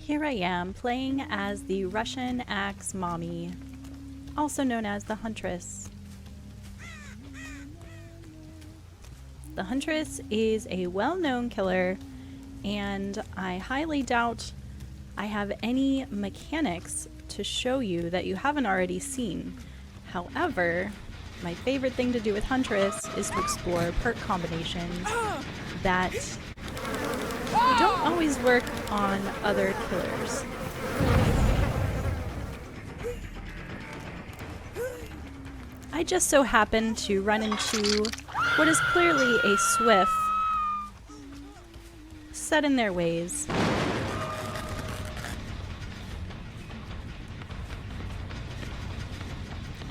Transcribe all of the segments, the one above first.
Here I am playing as the Russian Axe Mommy, also known as the Huntress. The Huntress is a well-known killer, and I highly doubt I have any mechanics to show you that you haven't already seen. However, my favorite thing to do with Huntress is to explore perk combinations that don't always work on other killers. I just so happened to run into what is clearly a Swift set in their ways.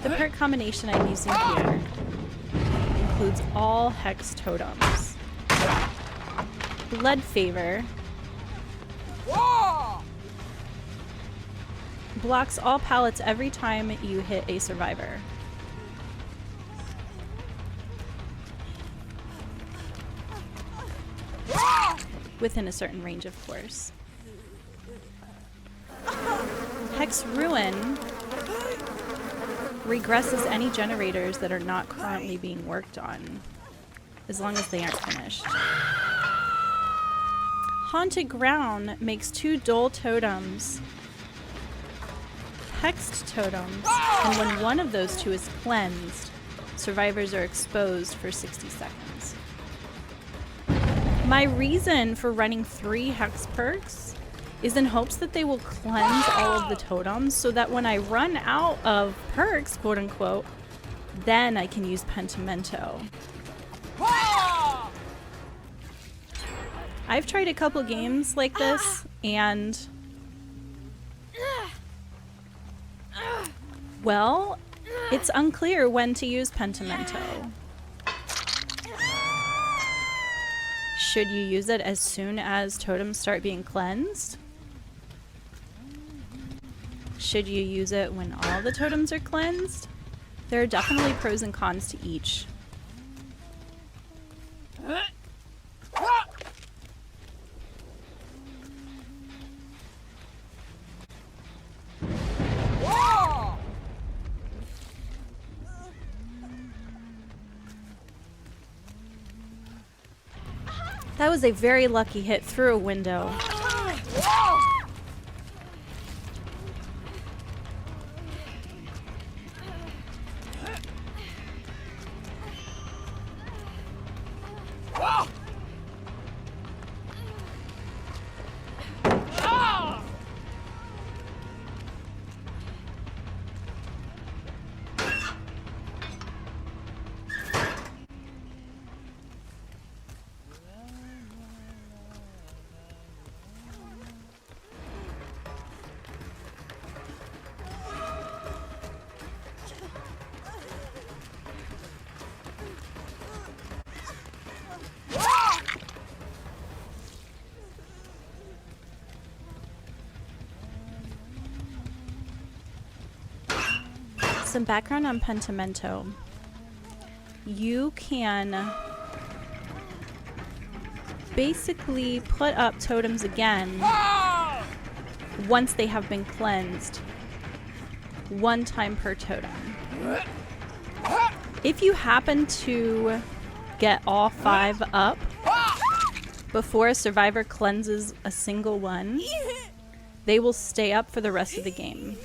The perk combination I'm using here includes all hex totems. Blood Favor blocks all pallets every time you hit a survivor. Within a certain range, of course. Hex Ruin regresses any generators that are not currently being worked on, as long as they aren't finished. Haunted Ground makes 2 dull totems, hexed totems, and when one of those 2 is cleansed, survivors are exposed for 60 seconds. My reason for running 3 hex perks is in hopes that they will cleanse all of the totems so that when I run out of perks, quote unquote, then I can use Pentimento. I've tried a couple games like this, and well, it's unclear when to use Pentimento. Should you use it as soon as totems start being cleansed? Should you use it when all the totems are cleansed? There are definitely pros and cons to each. That was a very lucky hit through a window. Some background on Pentimento. You can basically put up totems again once they have been cleansed, 1 time per totem. If you happen to get all 5 up before a survivor cleanses a single one, they will stay up for the rest of the game.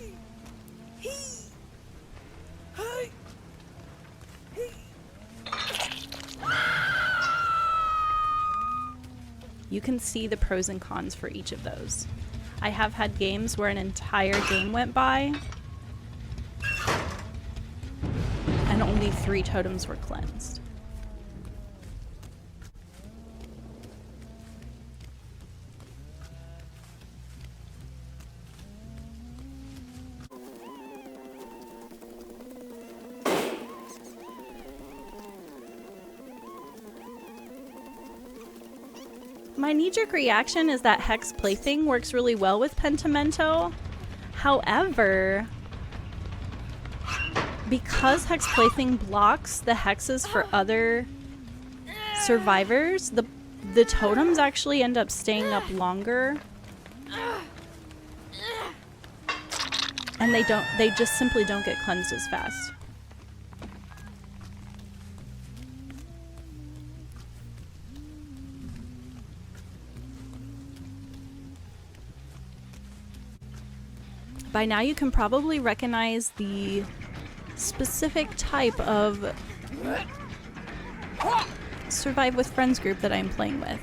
You can see the pros and cons for each of those. I have had games where an entire game went by and only 3 totems were cleansed. My knee-jerk reaction is that Hex Plaything works really well with Pentimento. However, because Hex Plaything blocks the hexes for other survivors, the totems actually end up staying up longer And they just simply don't get cleansed as fast. By now you can probably recognize the specific type of Survive with Friends group that I'm playing with.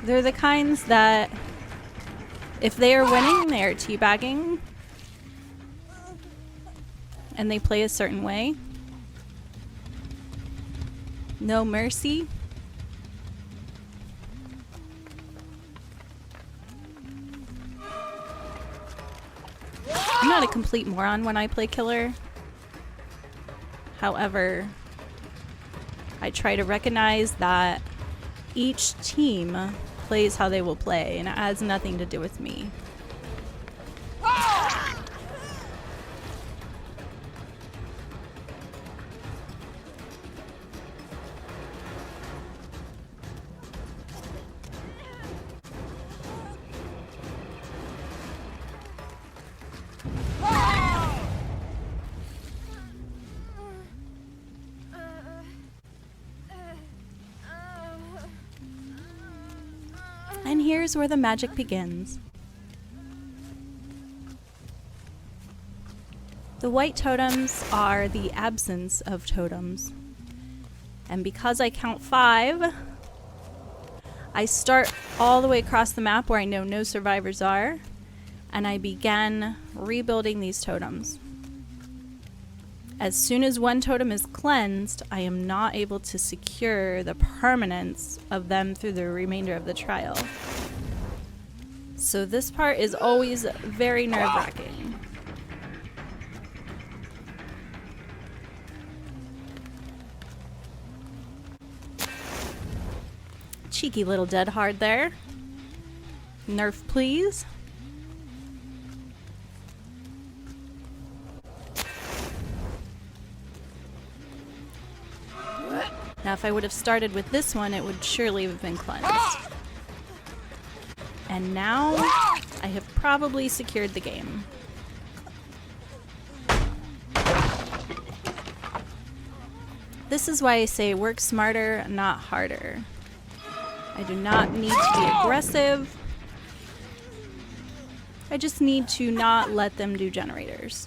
They're the kinds that if they are winning, they are teabagging and they play a certain way. No mercy. I'm not a complete moron when I play killer. However, I try to recognize that each team plays how they will play, and it has nothing to do with me. And here's where the magic begins. The white totems are the absence of totems. And because I count 5, I start all the way across the map where I know no survivors are, and I begin rebuilding these totems. As soon as one totem is cleansed, I am not able to secure the permanence of them through the remainder of the trial. So this part is always very nerve-wracking. Cheeky little dead hard there. Nerf, please. Now, if I would have started with this one, it would surely have been cleansed. And now, I have probably secured the game. This is why I say work smarter, not harder. I do not need to be aggressive. I just need to not let them do generators.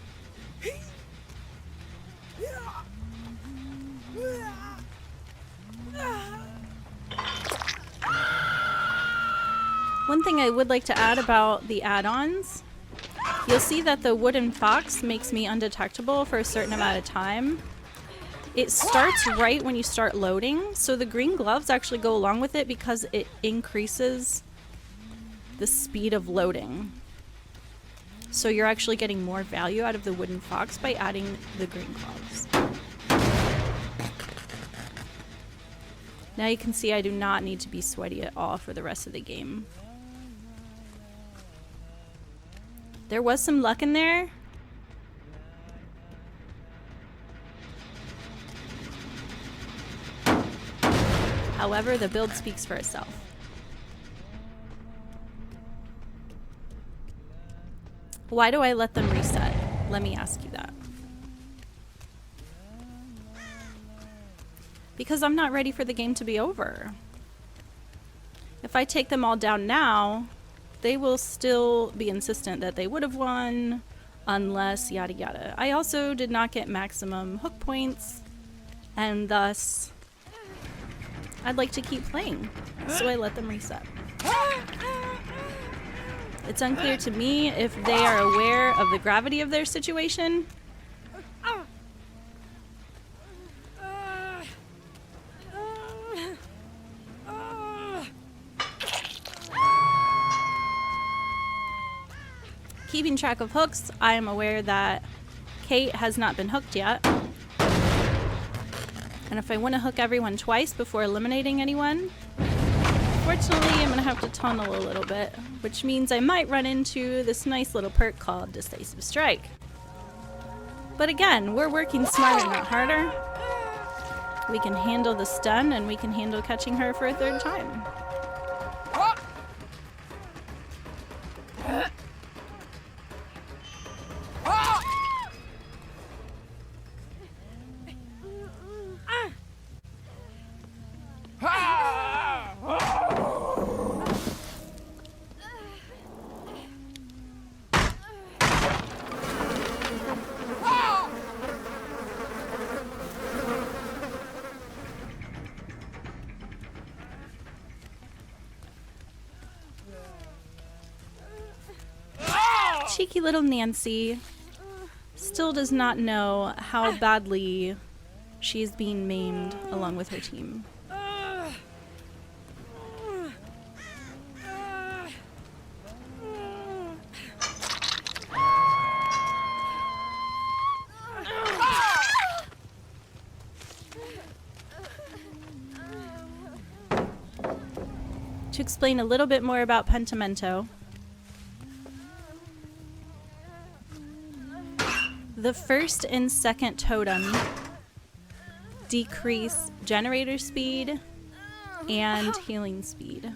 One thing I would like to add about the add-ons, you'll see that the wooden fox makes me undetectable for a certain amount of time. It starts right when you start loading, so the green gloves actually go along with it because it increases the speed of loading. So you're actually getting more value out of the wooden fox by adding the green gloves. Now you can see I do not need to be sweaty at all for the rest of the game. There was some luck in there. However, the build speaks for itself. Why do I let them reset? Let me ask you that. Because I'm not ready for the game to be over. If I take them all down now, they will still be insistent that they would have won unless yada yada. I also did not get maximum hook points, and thus I'd like to keep playing, so I let them reset. It's unclear to me if they are aware of the gravity of their situation. Keeping track of hooks, I am aware that Kate has not been hooked yet. And if I want to hook everyone twice before eliminating anyone, unfortunately I'm going to have to tunnel a little bit, which means I might run into this nice little perk called Decisive Strike. But again, we're working smarter, not harder. We can handle the stun, and we can handle catching her for a third time. cheeky little Nancy still does not know how badly she's being maimed along with her team. To explain a little bit more about Pentimento, the first and second totem decrease generator speed and healing speed.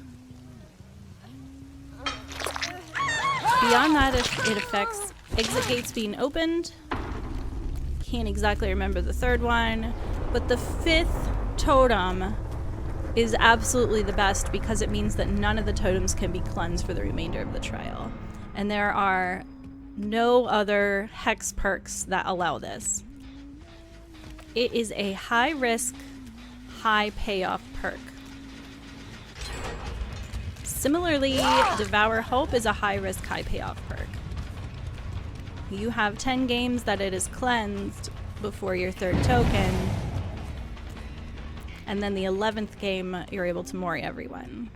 Beyond that, it affects exit gates being opened. Can't exactly remember the third one, but the fifth totem is absolutely the best because it means that none of the totems can be cleansed for the remainder of the trial. And there are no other hex perks that allow this. It is a high risk, high payoff perk. Similarly, Devour Hope is a high risk, high payoff perk. You have 10 games that it is cleansed before your third token, and then the 11th game you're able to Mori everyone.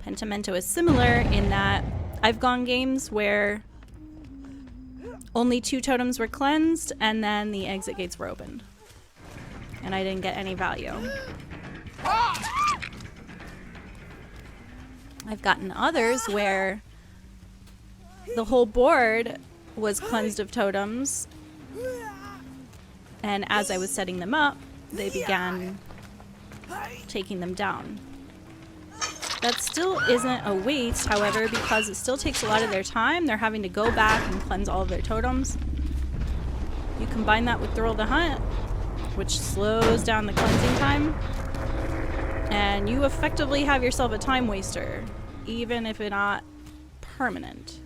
Pentimento is similar in that I've gone games where only 2 totems were cleansed and then the exit gates were opened, and I didn't get any value. I've gotten others where the whole board was cleansed of totems, and as I was setting them up, they began taking them down. That still isn't a waste, however, because it still takes a lot of their time. They're having to go back and cleanse all of their totems. You combine that with Thrill the Hunt, which slows down the cleansing time, and you effectively have yourself a time waster, even if it's not permanent.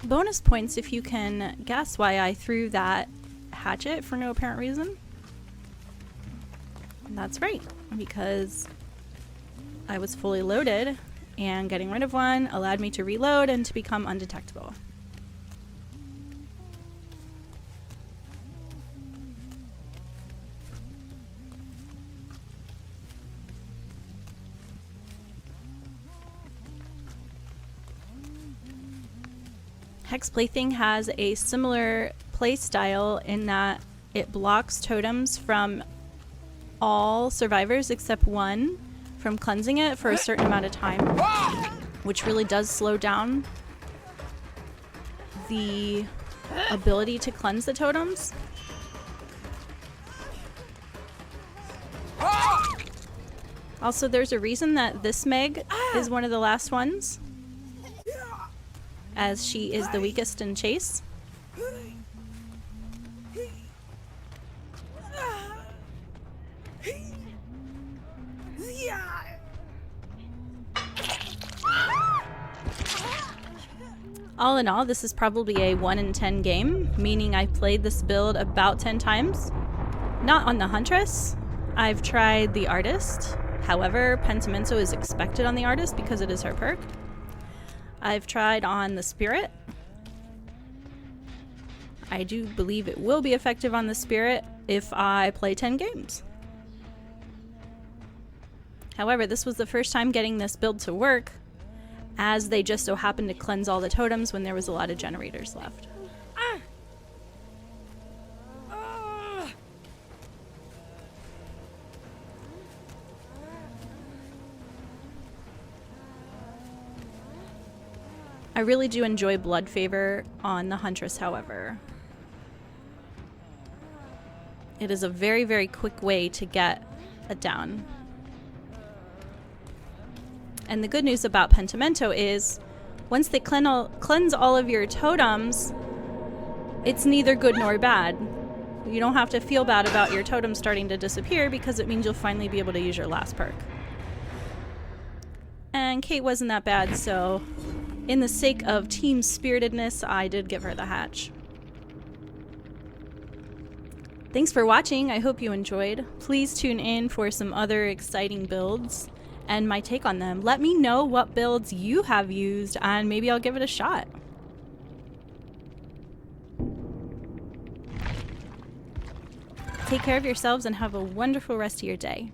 Bonus points if you can guess why I threw that hatchet for no apparent reason. And that's right, because I was fully loaded and getting rid of one allowed me to reload and to become undetectable. Hex Plaything has a similar play style in that it blocks totems from all survivors except one from cleansing it for a certain amount of time, which really does slow down the ability to cleanse the totems. Also, there's a reason that this Meg is one of the last ones, as she is the weakest in chase. All in all, this is probably a 1 in 10 game, meaning I played this build about 10 times. Not on the Huntress. I've tried the Artist. However, Pentimento is expected on the Artist because it is her perk. I've tried on the Spirit. I do believe it will be effective on the Spirit if I play 10 games. However, this was the first time getting this build to work, as they just so happened to cleanse all the totems when there was a lot of generators left. I really do enjoy Blood Favor on the Huntress, however. It is a very, very quick way to get it down. And the good news about Pentimento is Once they cleanse all of your totems, it's neither good nor bad. You don't have to feel bad about your totems starting to disappear because it means you'll finally be able to use your last perk. And Kate wasn't that bad, so in the sake of team spiritedness, I did give her the hatch. Thanks for watching. I hope you enjoyed. Please tune in for some other exciting builds and my take on them. Let me know what builds you have used and maybe I'll give it a shot. Take care of yourselves and have a wonderful rest of your day.